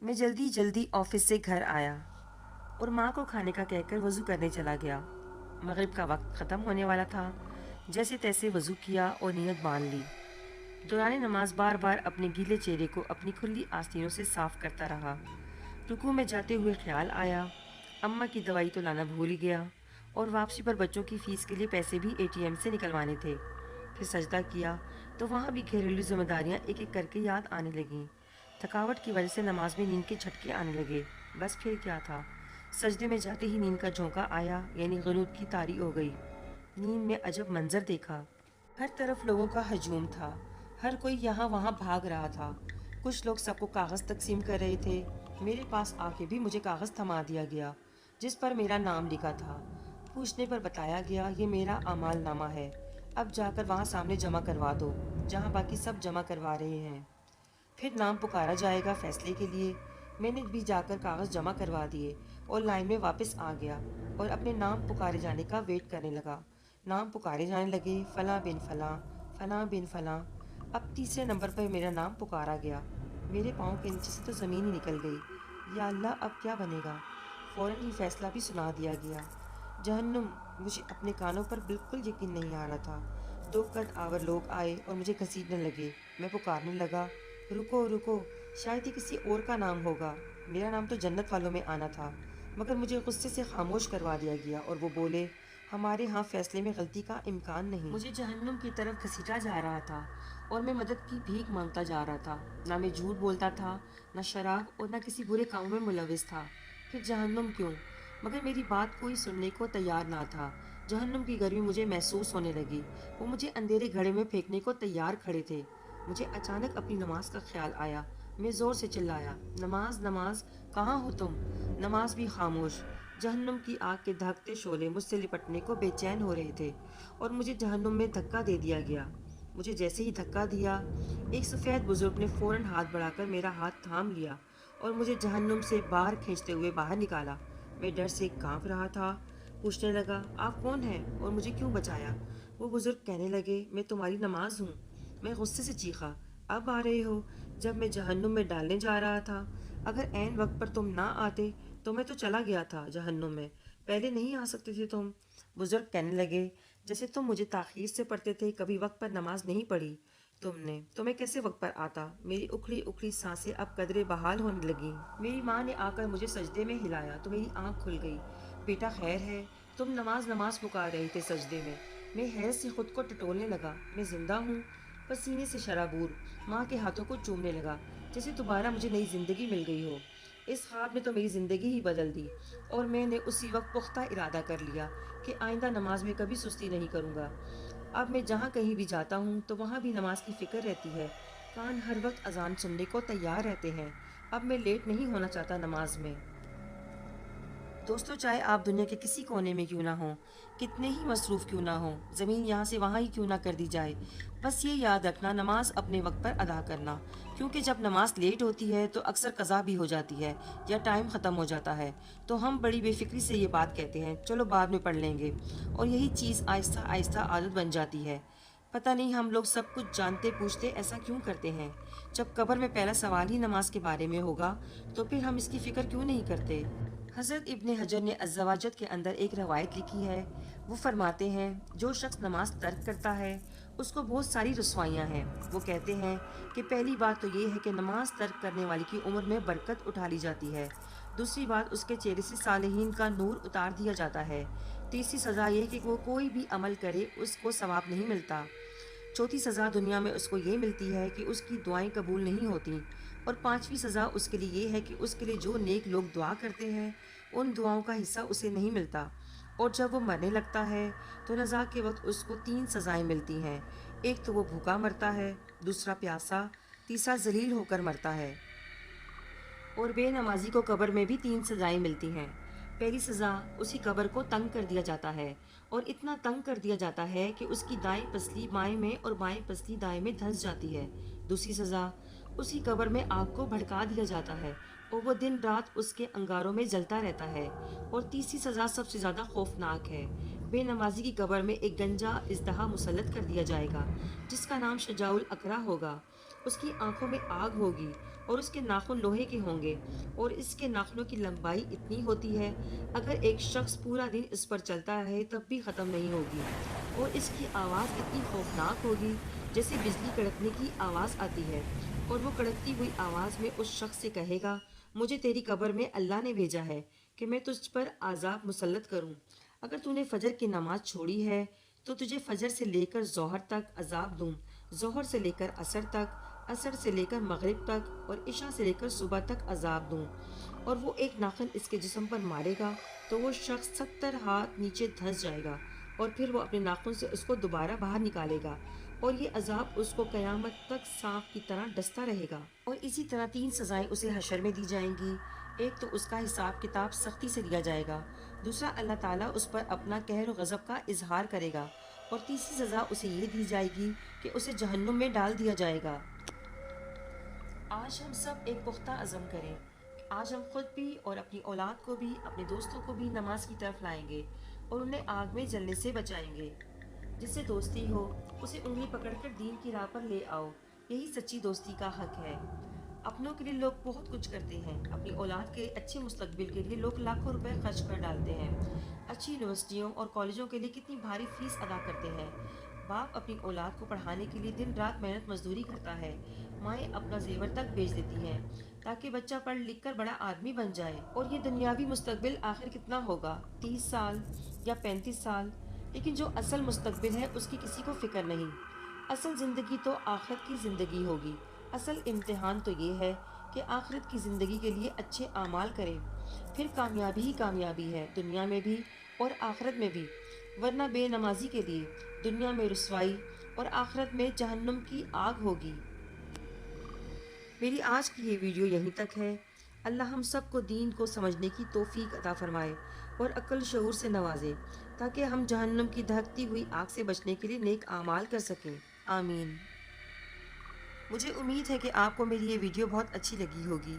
میں جلدی جلدی آفس سے گھر آیا اور ماں کو کھانے کا کہہ کر وضو کرنے چلا گیا۔ مغرب کا وقت ختم ہونے والا تھا۔ جیسے تیسے وضو کیا اور نیت باندھ لی۔ دوران نماز بار بار اپنے گیلے چہرے کو اپنی کھلی آستینوں سے صاف کرتا رہا۔ رکوع میں جاتے ہوئے خیال آیا، اماں کی دوائی تو لانا بھول ہی گیا، اور واپسی پر بچوں کی فیس کے لیے پیسے بھی ATM سے نکلوانے تھے۔ پھر سجدہ کیا تو وہاں بھی گھریلو ذمہ داریاں ایک ایک کر کے یاد آنے لگیں۔ تھکاوٹ کی وجہ سے نماز میں نیند کے جھٹکے آنے لگے۔ بس پھر کیا تھا، سجدے میں جاتے ہی نیند کا جھونکا آیا، یعنی قنوت کی طاری ہو گئی۔ نیند میں عجب منظر دیکھا۔ ہر طرف لوگوں کا ہجوم تھا، ہر کوئی یہاں وہاں بھاگ رہا تھا۔ کچھ لوگ سب کو کاغذ تقسیم کر رہے تھے۔ میرے پاس آ کے بھی مجھے کاغذ تھما دیا گیا جس پر میرا نام لکھا تھا۔ پوچھنے پر بتایا گیا یہ میرا اعمال نامہ ہے، اب جا کر وہاں سامنے جمع کروا دو جہاں باقی سب جمع کروا رہے ہیں۔ پھر نام پکارا جائے گا فیصلے کے لیے۔ میں نے بھی جا کر کاغذ جمع کروا دیے اور لائن میں واپس آ گیا اور اپنے نام پکارے جانے کا ویٹ کرنے لگا۔ نام پکارے جانے لگے، فلاں بن فلاں، فلاں بن فلاں۔ اب تیسرے نمبر پر میرا نام پکارا گیا۔ میرے پاؤں کے نیچے سے تو زمین ہی نکل گئی۔ یا اللہ، اب کیا بنے گا؟ فوراً ہی فیصلہ بھی سنا دیا گیا۔ جہنم! مجھے اپنے کانوں پر بالکل یقین نہیں آ رہا تھا۔ دو قد آور لوگ آئے اور مجھے گھسیٹنے لگے۔ میں پکارنے لگا، رکو رکو، شاید یہ کسی اور کا نام ہوگا۔ میرا نام تو جنت والوں میں آنا تھا، مگر مجھے غصے سے خاموش کروا دیا گیا اور وہ بولے، ہمارے ہاں فیصلے میں غلطی کا امکان نہیں۔ مجھے جہنم کی طرف گھسیٹا جا رہا تھا اور میں مدد کی بھیک مانگتا جا رہا تھا۔ نہ میں جھوٹ بولتا تھا، نہ شراب، اور نہ کسی برے کاموں میں ملوث تھا۔ پھر جہنم کیوں؟ مگر میری بات کوئی سننے کو تیار نہ تھا۔ جہنم کی گرمی مجھے محسوس ہونے لگی۔ وہ مجھے اندھیرے گھڑے میں پھینکنے کو تیار کھڑے تھے۔ مجھے اچانک اپنی نماز کا خیال آیا۔ میں زور سے چلایا، نماز نماز، کہاں ہو تم؟ نماز بھی خاموش۔ جہنم کی آگ کے دھاکتے شعلے مجھ سے لپٹنے کو بے چین ہو رہے تھے اور مجھے جہنم میں دھکا دے دیا گیا۔ مجھے جیسے ہی دھکا دیا، ایک سفید بزرگ نے فوراً ہاتھ بڑھا کر میرا ہاتھ تھام لیا اور مجھے جہنم سے باہر کھینچتے ہوئے باہر نکالا۔ میں ڈر سے کانپ رہا تھا۔ پوچھنے لگا، آپ کون ہیں اور مجھے کیوں بچایا؟ وہ بزرگ کہنے لگے، میں تمہاری نماز ہوں۔ میں غصے سے چیخا، اب آ رہے ہو جب میں جہنم میں ڈالنے جا رہا تھا؟ اگر عین وقت پر تم نہ آتے تو میں تو چلا گیا تھا جہنم میں، پہلے نہیں آ سکتے تھے تم۔ بزرگ کہنے لگے، جیسے تم مجھے تاخیر سے پڑھتے تھے، کبھی وقت پر نماز نہیں پڑھی تم نے، تو میں کیسے وقت پر آتا؟ میری اکھڑی اکھڑی سانسیں اب قدرے بحال ہونے لگیں۔ میری ماں نے آ کر مجھے سجدے میں ہلایا تو میری آنکھ کھل گئی۔ بیٹا خیر ہے؟ تم نماز نماز پکار رہے تھے سجدے میں۔ میں حیرت سے خود کو ٹٹولنے لگا، میں زندہ ہوں؟ پسینے سے شرابور ماں کے ہاتھوں کو چومنے لگا، جیسے دوبارہ مجھے نئی زندگی مل گئی ہو۔ اس خواب نے تو میری زندگی ہی بدل دی، اور میں نے اسی وقت پختہ ارادہ کر لیا کہ آئندہ نماز میں کبھی سستی نہیں کروں گا۔ اب میں جہاں کہیں بھی جاتا ہوں تو وہاں بھی نماز کی فکر رہتی ہے، کان ہر وقت اذان سننے کو تیار رہتے ہیں۔ اب میں لیٹ نہیں ہونا چاہتا نماز میں۔ دوستو، چاہے آپ دنیا کے کسی کونے میں کیوں نہ ہوں، کتنے ہی مصروف کیوں نہ ہوں، زمین یہاں سے وہاں ہی کیوں نہ کر دی جائے، بس یہ یاد رکھنا، نماز اپنے وقت پر ادا کرنا، کیونکہ جب نماز لیٹ ہوتی ہے تو اکثر قضا بھی ہو جاتی ہے یا ٹائم ختم ہو جاتا ہے، تو ہم بڑی بے فکری سے یہ بات کہتے ہیں، چلو بعد میں پڑھ لیں گے، اور یہی چیز آہستہ آہستہ عادت بن جاتی ہے۔ پتہ نہیں ہم لوگ سب کچھ جانتے پوچھتے ایسا کیوں کرتے ہیں؟ جب قبر میں پہلا سوال ہی نماز کے بارے میں ہوگا تو پھر ہم اس کی فکر کیوں نہیں کرتے؟ حضرت ابن حجر نے الزواجر کے اندر ایک روایت لکھی ہے۔ وہ فرماتے ہیں، جو شخص نماز ترک کرتا ہے اس کو بہت ساری رسوائیاں ہیں۔ وہ کہتے ہیں کہ پہلی بات تو یہ ہے کہ نماز ترک کرنے والے کی عمر میں برکت اٹھا لی جاتی ہے۔ دوسری بات، اس کے چہرے سے صالحین کا نور اتار دیا جاتا ہے۔ تیسری سزا یہ ہے کہ وہ کوئی بھی عمل کرے اس کو ثواب نہیں ملتا۔ چوتھی سزا دنیا میں اس کو یہ ملتی ہے کہ اس کی دعائیں قبول نہیں ہوتیں، اور پانچویں سزا اس کے لیے یہ ہے کہ اس کے لیے جو نیک لوگ دعا کرتے ہیں ان دعاؤں کا حصہ اسے نہیں ملتا، اور جب وہ مرنے لگتا ہے تو نزاع کے وقت اس کو تین سزائیں ملتی ہیں۔ ایک تو وہ بھوکا مرتا ہے، دوسرا پیاسا، تیسرا ذلیل ہو کر مرتا ہے۔ اور بے نمازی کو قبر میں بھی تین سزائیں ملتی ہیں۔ پہلی سزا، اسی قبر کو تنگ کر دیا جاتا ہے، اور اتنا تنگ کر دیا جاتا ہے کہ اس کی دائیں پسلی بائیں میں اور بائیں پسلی دائیں میں دھنس جاتی ہے۔ دوسری سزا، اسی قبر میں آگ کو بھڑکا دیا جاتا ہے اور وہ دن رات اس کے انگاروں میں جلتا رہتا ہے۔ اور تیسری سزا سب سے زیادہ خوفناک ہے۔ بے نمازی کی قبر میں ایک گنجا اژدہا مسلط کر دیا جائے گا جس کا نام شجاع الاقرا ہوگا۔ اس کی آنکھوں میں آگ ہوگی اور اس کے ناخن لوہے کے ہوں گے اور اس کے ناخنوں کی لمبائی اتنی ہوتی ہے اگر ایک شخص پورا دن اس پر چلتا رہے تب بھی ختم نہیں ہوگی، اور اس کی آواز اتنی خوفناک ہوگی جیسے بجلی کڑکنے کی آواز آتی ہے، اور وہ کڑکتی ہوئی آواز میں اس شخص سے کہے گا مجھے تیری قبر میں اللہ نے بھیجا ہے کہ میں تجھ پر عذاب مسلط کروں۔ اگر تو نے فجر کی نماز چھوڑی ہے تو تجھے فجر سے لے کر ظہر تک عذاب دوں، ظہر سے لے کر عصر تک، عصر سے لے کر مغرب تک اور عشاء سے لے کر صبح تک عذاب دوں۔ اور وہ ایک ناخن اس کے جسم پر مارے گا تو وہ شخص 70 ہاتھ نیچے دھنس جائے گا، اور پھر وہ اپنے ناخن سے اس کو دوبارہ باہر نکالے گا، اور یہ عذاب اس کو قیامت تک سانپ کی طرح ڈستا رہے گا۔ اور اسی طرح 3 سزائیں اسے حشر میں دی جائیں گی۔ ایک تو اس کا حساب کتاب سختی سے دیا جائے گا، دوسرا اللہ تعالیٰ اس پر اپنا قہر و غضب کا اظہار کرے گا، اور تیسری سزا اسے یہ دی جائے گی کہ اسے جہنم میں ڈال دیا جائے گا۔ آج ہم سب ایک پختہ عزم کریں، آج ہم خود بھی اور اپنی اولاد کو بھی، اپنے دوستوں کو بھی نماز کی طرف لائیں گے اور انہیں آگ میں جلنے سے بچائیں گے۔ جس سے دوستی ہو اسے انگلی پکڑ کر دین کی راہ پر لے آؤ، یہی سچی دوستی کا حق ہے۔ اپنوں کے لیے لوگ بہت کچھ کرتے ہیں، اپنی اولاد کے اچھے مستقبل کے لیے لوگ لاکھوں روپے خرچ کر ڈالتے ہیں، اچھی یونیورسٹیوں اور کالجوں کے لیے کتنی بھاری فیس ادا کرتے ہیں، باپ اپنی اولاد کو پڑھانے کے لیے دن رات محنت مزدوری کرتا ہے، مائیں اپنا زیور تک بیچ دیتی ہیں تاکہ بچہ پڑھ لکھ کر بڑا آدمی بن جائے۔ اور یہ دنیاوی مستقبل آخر کتنا ہوگا، 30 سال یا 35 سال؟ لیکن جو اصل مستقبل ہے اس کی کسی کو فکر نہیں۔ اصل زندگی تو آخرت کی زندگی ہوگی۔ اصل امتحان تو یہ ہے کہ آخرت کی زندگی کے لیے اچھے اعمال کریں، پھر کامیابی ہی کامیابی ہے، دنیا میں بھی اور آخرت میں بھی، ورنہ بے نمازی کے لیے دنیا میں رسوائی اور آخرت میں جہنم کی آگ ہوگی۔ میری آج کی یہ ویڈیو یہیں تک ہے۔ اللہ ہم سب کو دین کو سمجھنے کی توفیق عطا فرمائے اور عقل شعور سے نوازے تاکہ ہم جہنم کی دہکتی ہوئی آگ سے بچنے کے لیے نیک اعمال کر سکیں۔ آمین۔ مجھے امید ہے کہ آپ کو میری یہ ویڈیو بہت اچھی لگی ہوگی۔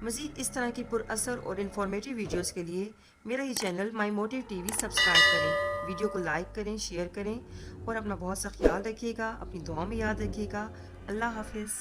مزید اس طرح کی پر اثر اور انفارمیٹیو ویڈیوز کے لیے میرا یہ چینل مائی موٹیو ٹی وی سبسکرائب کریں، ویڈیو کو لائک کریں، شیئر کریں اور اپنا بہت سا خیال رکھیے گا، اپنی دعاؤں میں یاد رکھیے گا۔ اللہ حافظ۔